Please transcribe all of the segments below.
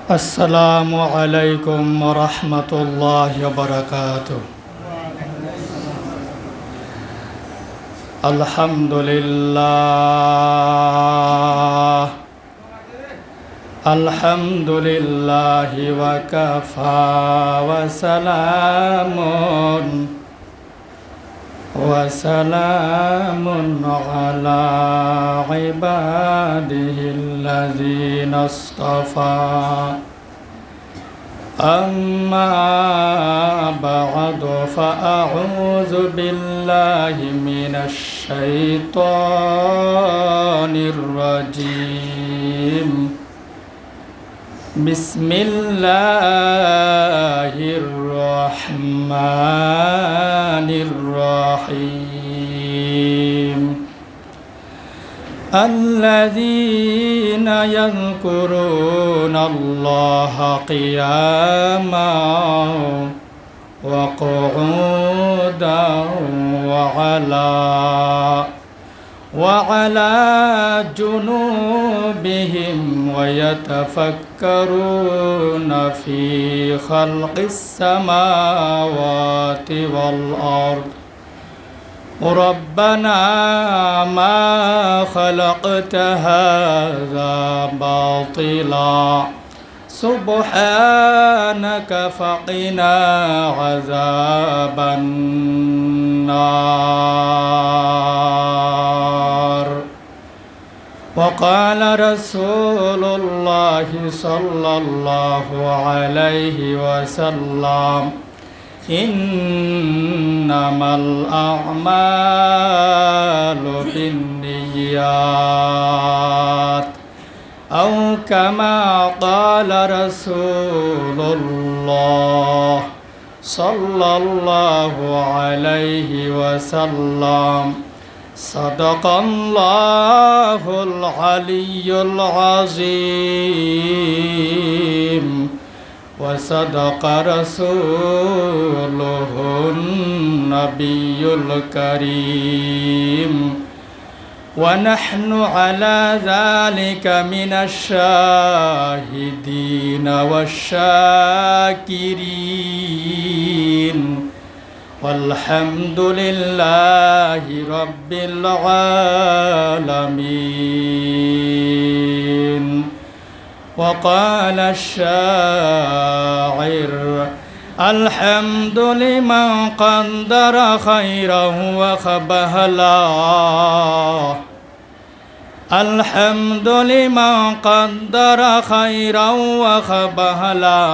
আসসালামু আলাইকুম ওয়া রাহমাতুল্লাহি ওয়া বারাকাতুহু। আলহামদুলিল্লাহি ওয়া কাফা ওয়া সালামুন আলা ইবাদিহিল্লাযীনা ইসতাফা। أما بعد فأعوذ بالله من الشيطان الرجيم. بسم الله الرحمن الرحيم. الذين يذكرون الله قياما وقعودا وعلى جنوبهم ويتفكرون في خلق السماوات والأرض ربنا ما خلقت هذا باطلا سبحانك فقنا عذاب النار. وقال رسول الله صلى الله عليه وسلم إنما الأعمال بالنيات أو كما قال رسول الله صلى الله عليه وسلم. صدق الله العلي العظيم وصدق رسوله النبي الكريم ونحن على ذلك من الشاهدين والشاكرين والحمد لله رب العالمين. وقال الشاعر الحمد لمن قدر خيره وخبهلا. الحمد لمن قدر خيرا وخبهلا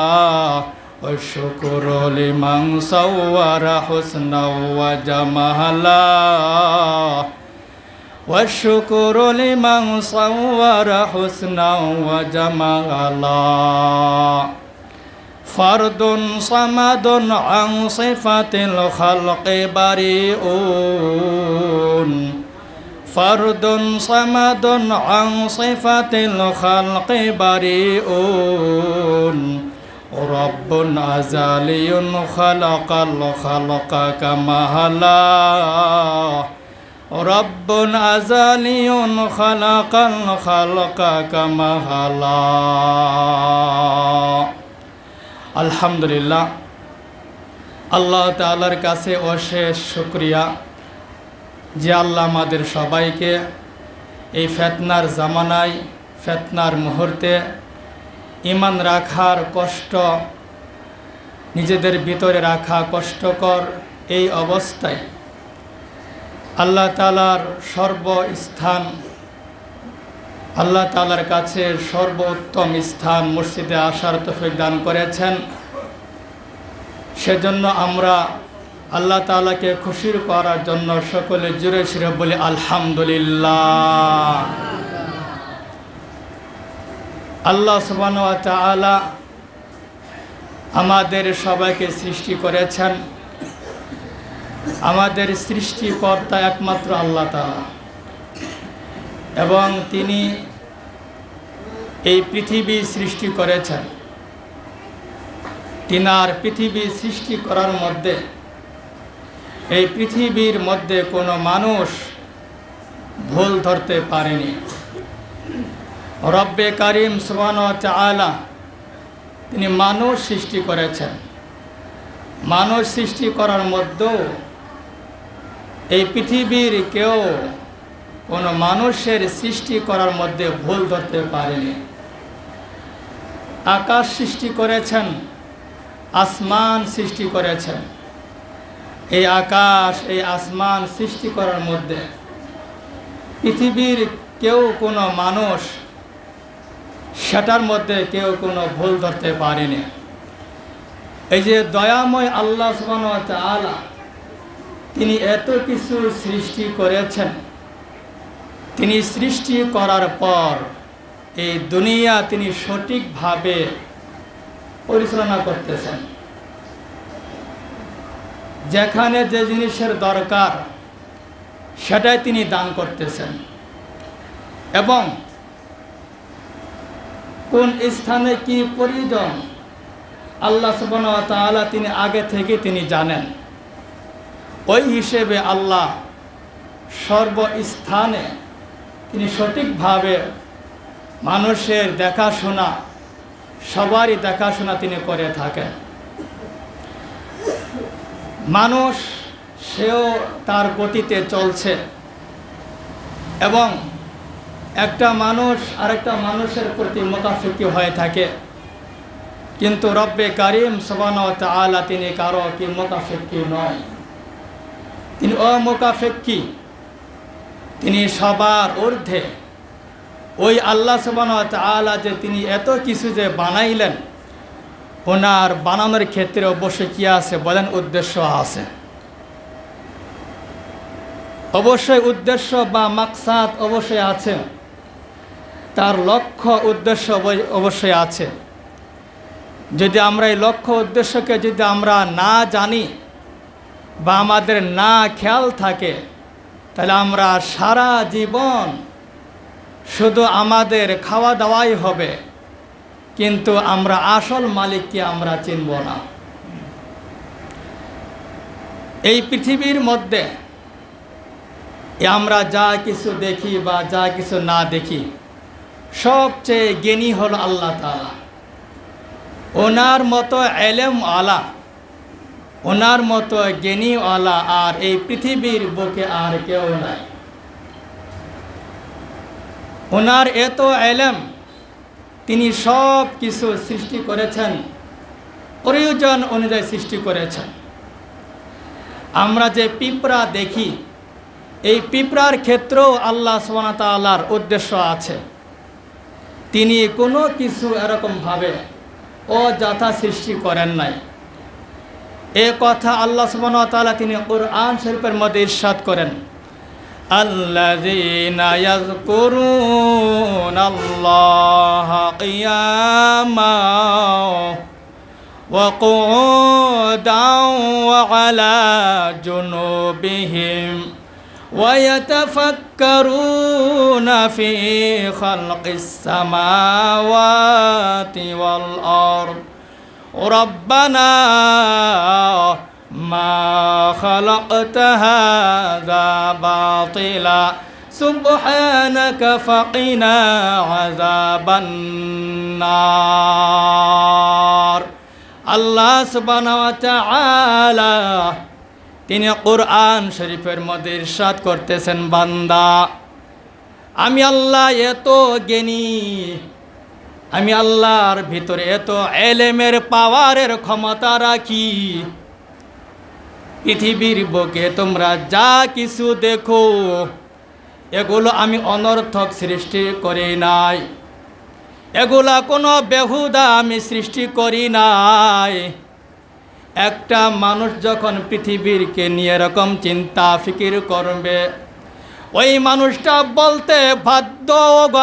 والشكر لمن صور حسنا وجمهلا. والشكر لمن صور حسنا وجمالا. فرد صمد عن صفة الخلق بريئون. فرد صمد عن صفة الخلق بريئون. رب أزلي خلق الخلق كمهلا. رب أزلي خلق الخلق كمهلا. আলহামদুলিল্লাহ, আল্লাহ তাআলার কাছে অশেষ শুকরিয়া যে আল্লাহ আমাদের সবাইকে এই ফিতনার জামানায়, ফিতনার মুহূর্তে ঈমান রাখার কষ্ট, নিজেদের ভিতরে রাখা কষ্টকর এই অবস্থায় আল্লাহ তাআলার সর্বস্থান, আল্লাহ তাআলার কাছে সর্বোত্তম স্থান মসজিদে আসার তৌফিক দান করেছেন। সেজন্য আমরা আল্লাহ তাআলাকে খুশি করার জন্য সকলে জোরে সুরে বলি আলহামদুলিল্লাহ। আল্লাহ সুবহানাহু ওয়া তাআলা আমাদের সবাইকে সৃষ্টি করেছেন। আমাদের সৃষ্টিকর্তা একমাত্র আল্লাহ তাআলা এবং তিনি এই পৃথিবী সৃষ্টি করেছেন। তিনার পৃথিবী সৃষ্টি করার মধ্যে এই পৃথিবীর মধ্যে কোনো মানুষ ভুল ধরতে পারেনি। রব্বে কারিম সুবহানাহু ওয়া তাআলা তিনি মানুষ সৃষ্টি করেছেন। মানুষ সৃষ্টি করার মধ্যেও এই পৃথিবীর কেউ কোনো মানুষের সৃষ্টি করার মধ্যে ভুল ধরতে পারেনি। আকাশ সৃষ্টি করেছেন, আসমান সৃষ্টি করেছেন। এই আকাশ, এই আসমান সৃষ্টি করার মধ্যে পৃথিবীর কেউ কোনো মানুষ সেটার মধ্যে কেউ কোনো ভুল ধরতে পারেনি। এই যে দয়াময় আল্লাহ সুবহানাহু ওয়া তাআলা, তিনি এত কিছু সৃষ্টি করেছেন। তিনি সৃষ্টি করার পর এই দুনিয়া তিনি সঠিকভাবে পরিচালনা করতেছেন। যেখানে যে জিনিসের দরকার সেটাই তিনি দান করতেছেন, এবং কোন স্থানে কি প্রয়োজন আল্লাহ সুবহানাহু ওয়া তাআলা তিনি আগে থেকে তিনি জানেন। ওই হিসেবে আল্লাহ সর্বস্থানে তিনি সঠিকভাবে মানুষের দেখাশোনা, সবারই দেখাশোনা তিনি করে থাকেন। মানুষ সেও তার গতিতে চলছে, এবং একটা মানুষ আরেকটা মানুষের প্রতি মোকাফেক্ষী হয়ে থাকে, কিন্তু রব্বে কারিম সুবহানাহু ওয়া তাআলা তিনি কারো কি মোকাফেক্ষী নয়, তিনি অমোকাফেক্ষী, তিনি সবার ঊর্ধ্বে। ওই আল্লাহ সুবহানাহু ওয়া তাআলা যে তিনি এত কিছু যে বানাইলেন, ওনার বানানোর ক্ষেত্রে অবশ্যই কি আছে বলেন? উদ্দেশ্য আছে। অবশ্যই উদ্দেশ্য বা মাকসাদ অবশ্যই আছে, তার লক্ষ্য উদ্দেশ্য অবশ্যই আছে। যদি আমরা এই লক্ষ্য উদ্দেশ্যকে যদি আমরা না জানি বা আমাদের না খেয়াল থাকে, তাহলে আমরা সারা জীবন শুধু আমাদের খাওয়া দাওয়াই হবে, কিন্তু আমরা আসল মালিককে আমরা চিনব না। এই পৃথিবীর মধ্যে আমরা যা কিছু দেখি বা যা কিছু না দেখি, সবচেয়ে জ্ঞানী হল আল্লাহ তাআলা। ওনার মতো এলেম আলা, ওনার মতো জ্ঞানী আলা আর এই পৃথিবীর বুকে আর কেউ নাই। ওনার এত এলেম, তিনি সব কিছু সৃষ্টি করেছেন, প্রয়োজন অনুযায়ী সৃষ্টি করেছেন। আমরা যে পিঁপড়া দেখি, এই পিঁপড়ার ক্ষেত্রেও আল্লাহ সুবহানাহু ওয়া তাআলার উদ্দেশ্য আছে। তিনি কোনো কিছু এরকমভাবে অযথা সৃষ্টি করেন নাই। এ কথা আল্লাহ সুবহানাহু ওয়া তাআলা তিনি কুরআন শরীফের মধ্যে ইরশাদ করেন, আল্লাযীনা ইয়াযকুরুনাল্লাহা কিয়ামান ওয়া কুউদান ওয়া আলা জুনুবিহিম ওয়া ইয়াতাফাক্কারুনা ফি খালকিস সামাওয়াতি ওয়াল আরদ রব্বানা মা খালাকতা হাযা বাতিলা সুবহানাকা ফাকিনা আযাবান নার। আল্লাহ সুবহানাহু ওয়া তাআলা তিনি কুরআন শরীফের মধ্যে ইরশাদ করতেছেন, বান্দা আমি আল্লাহ এত জ্ঞানী, আমি আল্লাহর ভিতরে এত এলেমের পাওয়ারের ক্ষমতা রাখি। পৃথিবীর বুকে তোমরা যা কিছু দেখো, এগুলো আমি অনর্থক সৃষ্টি করি নাই, এগুলা কোনো বেহুদা আমি সৃষ্টি করি নাই। একটা মানুষ যখন পৃথিবীরকে নিয়ে এরকম চিন্তা ফিকির করবে, ওই মানুষটা বলতে বাধ্য,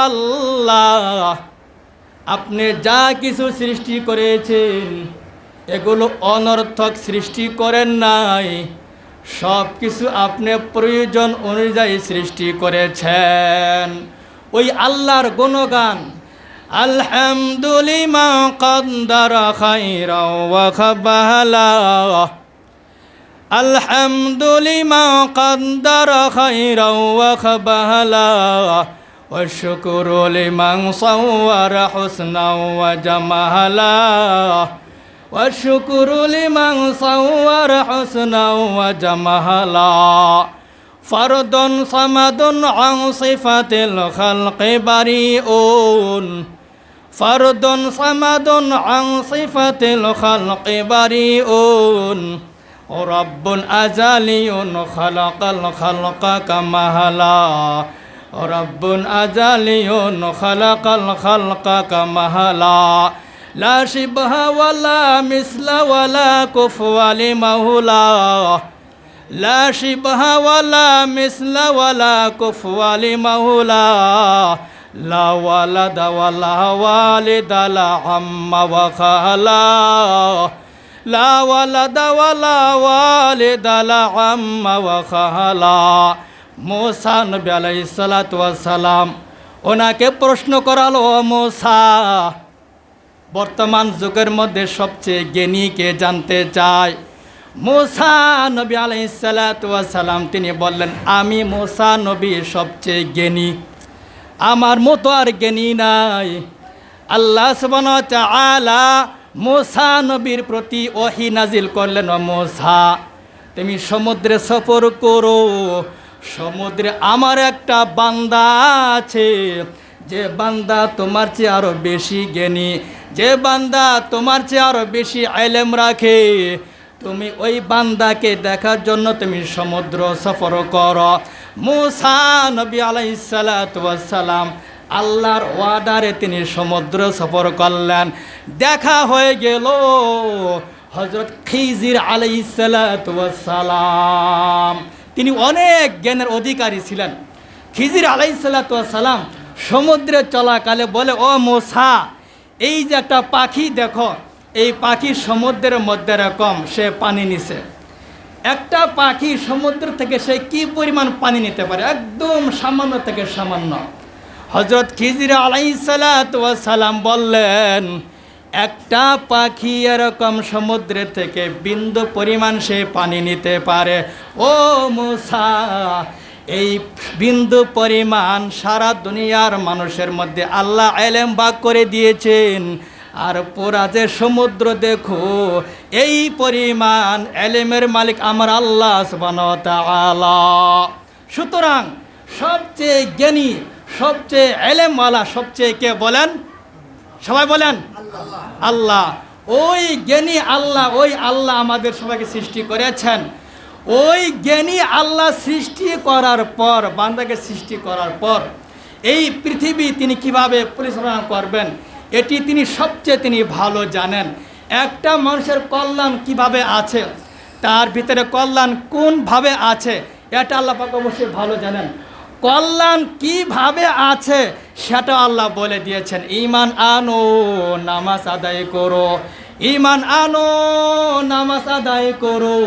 আল্লাহ আপনি যা কিছু সৃষ্টি করেছেন এগুলো অনর্থক সৃষ্টি করেন নাই, সব কিছু আপনি প্রয়োজন অনুযায়ী সৃষ্টি করেছেন। ওই আল্লাহর গুণগান, আলহামদুলিল্লাহ কদ্দারা খাইরাও ওয়া খাবালা, আলহামদুলিল্লাহ কদ্দারা খাইরাও ওয়া খাবালা والشكر لمن صور حسنا وجمالا والشكر لمن صور حسنا وجمالا فرد صمد عن صفة الخلق بريء فرد صمد عن صفة الخلق بريء رب أزلي خلق الخلق كمهلا رب أزلي خلق الخلق كمهلا لا شبه ولا مثل ولا كفو لمولاه لا شبه ولا مثل ولا كفو لمولاه لا ولد ولا والد لا عم وخالا لا ولد ولا والد لا عم وخالا मूसा नबी अलैहिस्सलातु वस्सलाम ওনাকে প্রশ্ন করালো, मूसा বর্তমান যুগের মধ্যে সবচেয়ে জ্ঞানী কে জানতে চায়? मूसा নবী আলাইহিসসালাতু ওয়াসসালাম তিনি বললেন, আমি मूसा নবী সবচেয়ে জ্ঞানী, আমার মতো আর জ্ঞানী নাই। আল্লাহ সুবহানাহু ওয়া তাআলা मूसा নবীর প্রতি ওহী নাজিল করলেন, ও मूसा তুমি সমুদ্রে সফর করো, সমুদ্রে আমার একটা বান্দা আছে, যে বান্দা তোমার চেয়ে আরো বেশি জ্ঞানী, যে বান্দা তোমার চেয়ে আরো বেশি ইলম রাখে, তুমি ওই বান্দাকে দেখার জন্য তুমি সমুদ্র সফর করো। मूसा নবী আলাইহিসসালাতু ওয়াসসালাম আল্লাহর ওয়াদারে তিনি সমুদ্র সফর করলেন। দেখা হয়ে গেল হযরত খিজির আলাইহিসসালাতু ওয়াসসালাম, তিনি অনেক জ্ঞানের অধিকারী ছিলেন। খিজির আলাইহিসসালাতু ওয়াসসালাম সমুদ্রে চলাকালে বলে, ও मूसा এই যে একটা পাখি দেখো, এই পাখি সমুদ্রের মধ্যে এরকম সে পানি নিছে। একটা পাখি সমুদ্র থেকে সে কি পরিমাণ পানি নিতে পারে? একদম সামান্য থেকে সামান্য। হযরত খিজির আলাইহিসসালাতু ওয়াসসালাম বললেন, একটা পাখি এরকম সমুদ্রে থেকে বিন্দু পরিমাণ সে পানি নিতে পারে। ও मूसा এই বিন্দু পরিমাণ সারা দুনিয়ার মানুষের মধ্যে আল্লাহ ইলম ভাগ করে দিয়েছেন, আর পুরা যে সমুদ্র দেখো এই পরিমাণ ইলমের মালিক আমার আল্লাহ সুবহানাহু ওয়া তাআলা। সুতরাং সবচেয়ে জ্ঞানী, সবচেয়ে ইলমওয়ালা সবচেয়ে কে বলেন? সবাই বলেন আল্লাহ। ওই জ্ঞানী আল্লাহ, ওই আল্লাহ আমাদের সবাইকে সৃষ্টি করেছেন। ওই জ্ঞানী আল্লাহ সৃষ্টি করার পর, বান্দাকে সৃষ্টি করার পর এই পৃথিবী তিনি কিভাবে পরিচালনা করবেন এটি তিনি সবচেয়ে তিনি ভালো জানেন। একটা মানুষের কল্যাণ কিভাবে আছে, তার ভিতরে কল্যাণ কোনভাবে আছে এটা আল্লাহ পাক অবশ্যই ভালো জানেন। কল্যাণ কিভাবে আছে সেটা আল্লাহ বলে দিয়েছেন, ঈমান আনো নামাজ আদায় করো, ঈমান আনো নামাজ আদায় করো,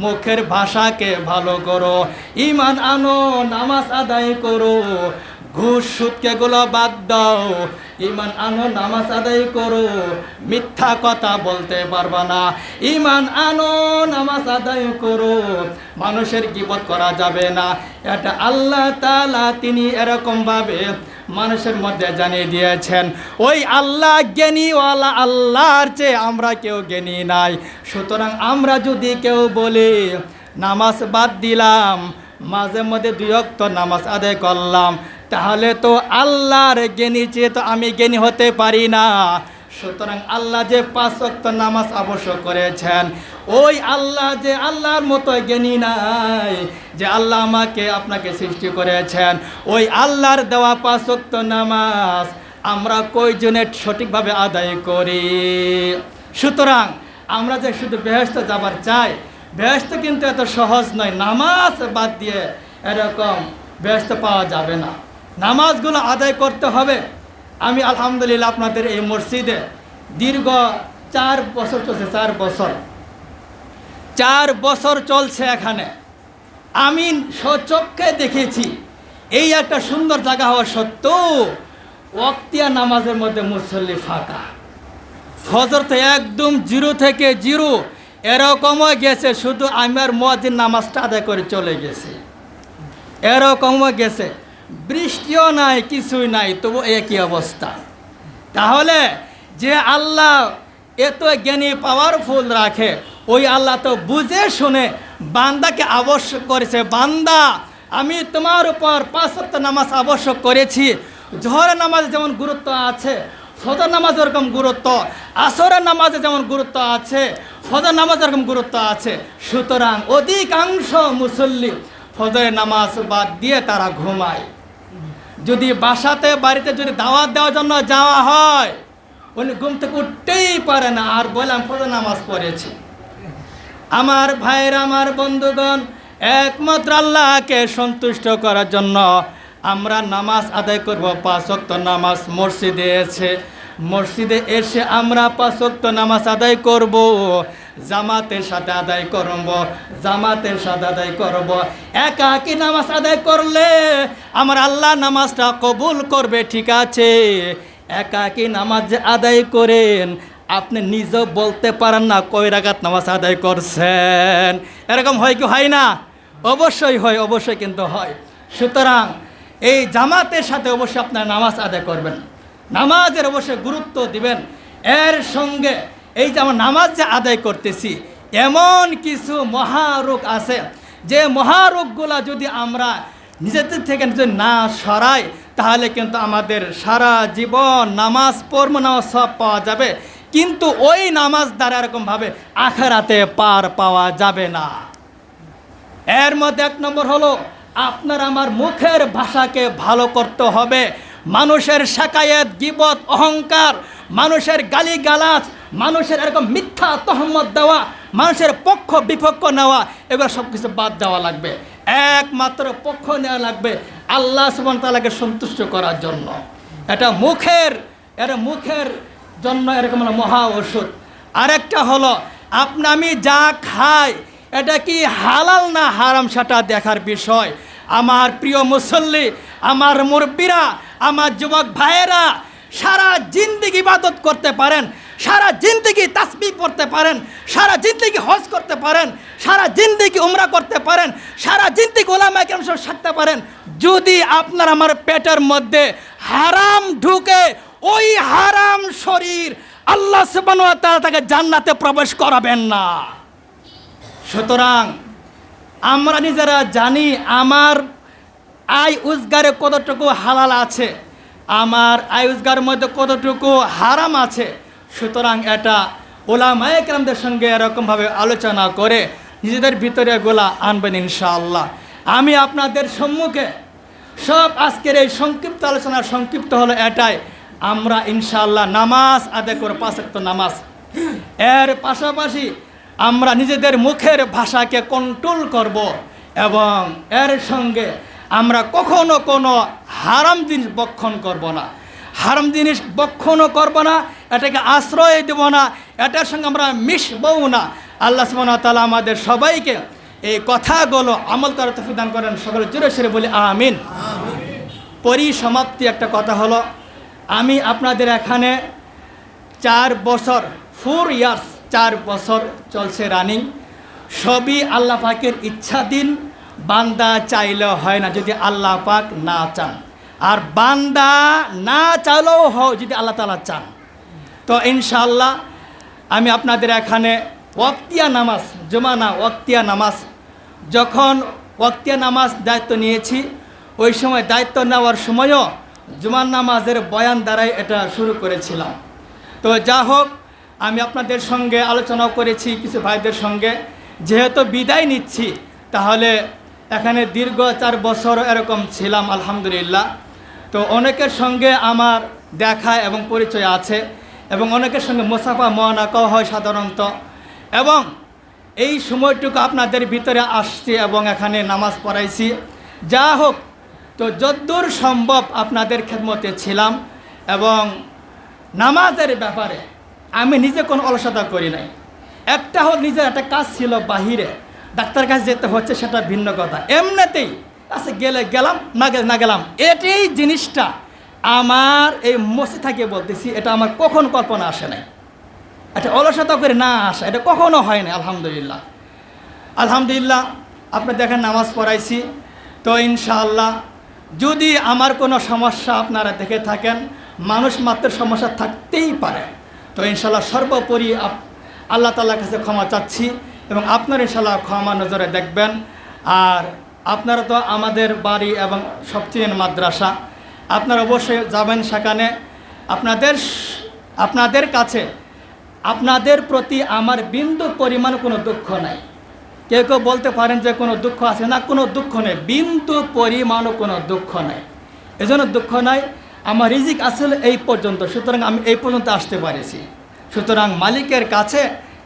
মুখের ভাষাকে ভালো করো, ঈমান আনো নামাজ আদায় করো, ঘুষ সুদকে গুলো বাদ দাও, ঈমান আনো নামাজ আদায় করো, মিথ্যা কথা বলতে পারবা না, ঈমান আনো নামাজ আদায় করো, মানুষের গীবত করা যাবে না। এটা আল্লাহ তাআলা তিনি এরকমভাবে মানুষের মধ্যে জানিয়ে দিয়েছেন। ওই আল্লাহ জ্ঞানীওয়ালা আল্লাহর চেয়ে আমরা কেউ জ্ঞানী নাই। সুতরাং আমরা যদি কেউ বলি নামাজ বাদ দিলাম, মাঝে মধ্যে 2 ওয়াক্ত নামাজ আদায় করলাম, তাহলে তো আল্লাহর জ্ঞানী চেয়ে তো আমি জ্ঞানী হতে পারি না। সুতরাং আল্লাহ যে 5 ওয়াক্ত নামাজ আবশ্যক করেছেন, ওই আল্লাহ যে আল্লাহর মতো জ্ঞানী নাই, যে আল্লাহ আমাকে আপনাকে সৃষ্টি করেছেন, ওই আল্লাহর দেওয়া 5 ওয়াক্ত নামাজ আমরা কয়জনে সঠিকভাবে আদায় করি? সুতরাং আমরা যে শুধু বেহেশতে যাবার চাই, বেহেশত কিন্তু এত সহজ নয়। নামাজ বাদ দিয়ে এরকম বেহেশত পাওয়া যাবে না। নামাজগুলো আদায় করতে হবে। আমি আলহামদুলিল্লাহ আপনাদের এই মসজিদে দীর্ঘ 4 বছর চলছে, 4 বছর চলছে এখানে। আমি স্বচক্ষে দেখেছি এই একটা সুন্দর জায়গা হওয়া সত্ত্বেও ওয়াক্তিয়া নামাজের মধ্যে মুসল্লি ফাঁকা। ফজর তো একদম 0 থেকে 0 এরকমও গেছে, শুধু আমার মুয়াজ্জিন নামাজটা আদায় করে চলে গেছে, এরকমও গেছে। বৃষ্টিও নাই, কিছুই নাই, তবু একই অবস্থা। তাহলে যে আল্লাহ এত জ্ঞানী পাওয়ারফুল রাখে, ওই আল্লাহ তো বুঝে শুনে বান্দাকে আবশ্যক করেছে, বান্দা আমি তোমার উপর 5 ওয়াক্ত নামাজ আবশ্যক করেছি। জোহরের নামাজে যেমন গুরুত্ব আছে, ফজর নামাজ এরকম গুরুত্ব, আসরের নামাজে যেমন গুরুত্ব আছে, ফজর নামাজ এরকম গুরুত্ব আছে। সুতরাং অধিকাংশ মুসল্লি ফজরের নামাজ বাদ দিয়ে তারা ঘুমায়। যদি বাড়িতে যদি দাওয়াত দেওয়ার জন্য যাওয়া হয়, উনি ঘুম থেকে উঠতেই পারে না, আর বললাম ফজর নামাজ পড়েছি। আমার ভাইয়েরা, আমার বন্ধুগণ, একমাত্র আল্লাহকে সন্তুষ্ট করার জন্য আমরা নামাজ আদায় করব। 5 ওয়াক্ত নামাজ মসজিদে এসে আমরা 5 ওয়াক্ত নামাজ আদায় করব, জামাতের সাথে আদায় করব। একাকী নামাজ আদায় করলে আমার আল্লাহ নামাজটা কবুল করবে, ঠিক আছে। একাকী নামাজ যে আদায় করেন, আপনি নিজেও বলতে পারেন না কয় রাকাত নামাজ আদায় করছেন। এরকম হয় কি হয় না? অবশ্যই হয়, অবশ্যই কিন্তু হয়। সুতরাং এই জামাতের সাথে অবশ্যই আপনার নামাজ আদায় করবেন, নামাজের অবশ্যই গুরুত্ব দিবেন। এর সঙ্গে এই যে আমরা নামাজ যে আদায় করতেছি, এমন কিছু মহারোগ আছে, যে মহারোগগুলা যদি আমরা নিজেদের থেকে যদি না সরাই, তাহলে কিন্তু আমাদের সারা জীবন নামাজ পড়ব, নামাজ সব পাওয়া যাবে, কিন্তু ওই নামাজ দ্বারা এরকমভাবে আখিরাতে পার পাওয়া যাবে না। এর মধ্যে 1 নম্বর হলো আপনার আমার মুখের ভাষাকে ভালো করতে হবে। মানুষের শাকায়েত, গীবত, অহংকার, মানুষের গালিগালাজ, মানুষের এরকম মিথ্যা তহমত দেওয়া, মানুষের পক্ষ বিপক্ষ নেওয়া, এগুলো সব কিছু বাদ দেওয়া লাগবে। একমাত্র পক্ষ নেওয়া লাগবে আল্লাহ সুবহানাহু ওয়া তাআলাকে সন্তুষ্ট করার জন্য। এটা মুখের জন্য এরকম মহা ওষুধ। আরেকটা হলো আমি যা খাই এটা কি হালাল না হারাম, সেটা দেখার বিষয়। আমার প্রিয় মুসল্লি, আমার মুরব্বীরা, আমার যুবক ভাইয়েরা, সারা জিন্দেগি ইবাদত করতে পারেন, সারা জিন্দেগি তাসবিহ পড়তে পারেন, সারা জিন্দেগি হজ করতে পারেন, সারা জিন্দেগি উমরা করতে পারেন, সারা জিন্দেগি উলামায়ে কেরাম সব থাকতে পারেন, যদি আপনার আমার পেটের মধ্যে হারাম ঢুকে, ওই হারাম শরীর আল্লাহ সুবহানাহু ওয়া তাআলা তাকে জান্নাতে প্রবেশ করাবেন না। সুতরাং আমরা নিজেরা জানি আমার আয় রোজগারে কতটুকু হালাল আছে, আমার আয় রোজগারের মধ্যে কতটুকু হারাম আছে। সুতরাং এটা উলামায়ে কেরামদের সঙ্গে এরকমভাবে আলোচনা করে নিজেদের ভিতরে এগুলা আনবেন ইনশাআল্লাহ। আমি আপনাদের সম্মুখে সব আজকের এই সংক্ষিপ্ত আলোচনা সংক্ষিপ্ত হলো এটাই, আমরা ইনশাআল্লাহ নামাজ আদায় করব, 5 ওয়াক্ত নামাজ। এর পাশাপাশি আমরা নিজেদের মুখের ভাষাকে কন্ট্রোল করব, এবং এর সঙ্গে আমরা কখনো কোনো হারাম জিনিস বক্ষণ করব না, হারাম জিনিস বক্ষণও করব না, এটাকে আশ্রয় দেব না, এটার সঙ্গে আমরা মিশবও না। আল্লাহ সুবহানাহু ওয়া তাআলা আমাদের সবাইকে এই কথাগুলো আমল করার তৌফিক দান করেন। সকলে জোরে সোরে বলি আমিন। পরিসমাপ্তি একটা কথা হলো, আমি আপনাদের এখানে 4 বছর 4 ইয়ার্স 4 বছর চলছে রানিং। সবই আল্লাহ পাকের ইচ্ছাধীন, বান্দা চাইলে হয় না যদি আল্লাহ পাক না চান, আর বান্দা না চাইলেও হয় যদি আল্লাহ তাআলা চান। তো ইনশাআল্লাহ আমি আপনাদের এখানে ওয়াক্তিয়া নামাজ, জুমা না ওয়াক্তিয়া নামাজ, যখন ওয়াক্তিয়া নামাজ দায়িত্ব নিয়েছি, ওই সময় দায়িত্ব নেওয়ার সময়ও জুমার নামাজের বয়ান দ্বারাই এটা শুরু করেছিলাম। তো যা হোক, আমি আপনাদের সঙ্গে আলোচনাও করেছি কিছু ভাইদের সঙ্গে, যেহেতু বিদায় নিচ্ছি, তাহলে এখানে দীর্ঘ 4 বছর এরকম ছিলাম আলহামদুলিল্লাহ। তো অনেকের সঙ্গে আমার দেখা এবং পরিচয় আছে, এবং অনেকের সঙ্গে মুসাফা মুআনাকাও হয় সাধারণত, এবং এই সময়টুকু আপনাদের ভিতরে আসছি এবং এখানে নামাজ পড়াইছি। যা হোক, তো যদ্দূর সম্ভব আপনাদের খেদমতে ছিলাম, এবং নামাজের ব্যাপারে আমি নিজে কোনো অলসতা করি নাই। একটা হল নিজের একটা কাজ ছিল বাহিরে, ডাক্তার কাছে যেতে হচ্ছে, সেটা ভিন্ন কথা। এমনিতেই আচ্ছা গেলাম না গেলাম, এটাই জিনিসটা আমার এই মসজিদ থেকে বলতেছি, এটা আমার কখনো কল্পনা আসে নাই। এটা অলসতা করে না আসা, এটা কখনো হয় না। আলহামদুলিল্লাহ আপনি দেখেন নামাজ পড়াইছি, তো ইনশাআল্লাহ যদি আমার কোনো সমস্যা আপনারা দেখে থাকেন, মানুষ মাত্র সমস্যা থাকতেই পারে, তো ইনশাল্লাহ সর্বোপরি আল্লাহ তাআলার কাছে ক্ষমা চাচ্ছি এবং আপনারা ইনশাল্লাহ ক্ষমা নজরে দেখবেন। আর আপনারা তো আমাদের বাড়ি এবং সবচেয়ে মাদ্রাসা, আপনারা অবশ্যই যাবেন সেখানে। আপনাদের কাছে আপনাদের প্রতি আমার বিন্দু পরিমাণ কোনো দুঃখ নাই। কেউ কেউ বলতে পারেন যে কোনো দুঃখ আছে, না, কোনো দুঃখ নেই, বিন্দু পরিমাণও কোনো দুঃখ নাই। এজন্য দুঃখ নাই, আমার রিজিক আসলে এই পর্যন্ত, সুতরাং আমি এই পর্যন্ত আসতে পারেছি। সুতরাং মালিকের কাছে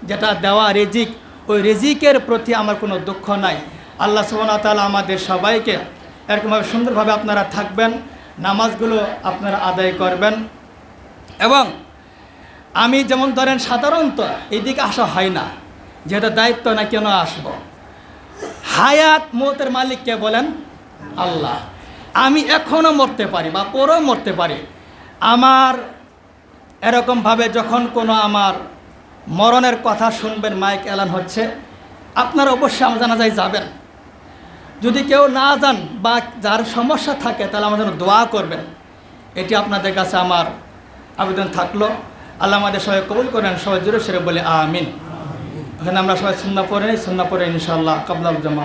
যেটা দেওয়া রিজিক, ওই রিজিকের প্রতি আমার কোনো দুঃখ নাই। আল্লাহ সুবহানাহু ওয়া তাআলা আমাদের সবাইকে এরকমভাবে সুন্দরভাবে আপনারা থাকবেন, নামাজগুলো আপনারা আদায় করবেন। এবং আমি যেমন ধরেন সাধারণত এইদিকে আসা হয় না, যেটা দায়িত্ব না, কেন আসব? হায়াত মৌতের মালিক কে বলেন? আল্লাহ। আমি এখনও মরতে পারি বা পরেও মরতে পারি। আমার এরকমভাবে যখন কোনো আমার মরণের কথা শুনবেন, মাইক এলান হচ্ছে, আপনারা অবশ্যই আমার জানাজায় যাবেন। যদি কেউ না যান বা যার সমস্যা থাকে, তাহলে আমার জন্য দোয়া করবেন। এটি আপনাদের কাছে আমার আবেদন থাকলো। আল্লাহ আমাদের সবাই কবুল করেন, সবাই জোরে সরে বলে আমিন। এখানে আমরা সবাই সুন্নাহ পড়ে ইনশাআল্লাহ কাবলাল জামা।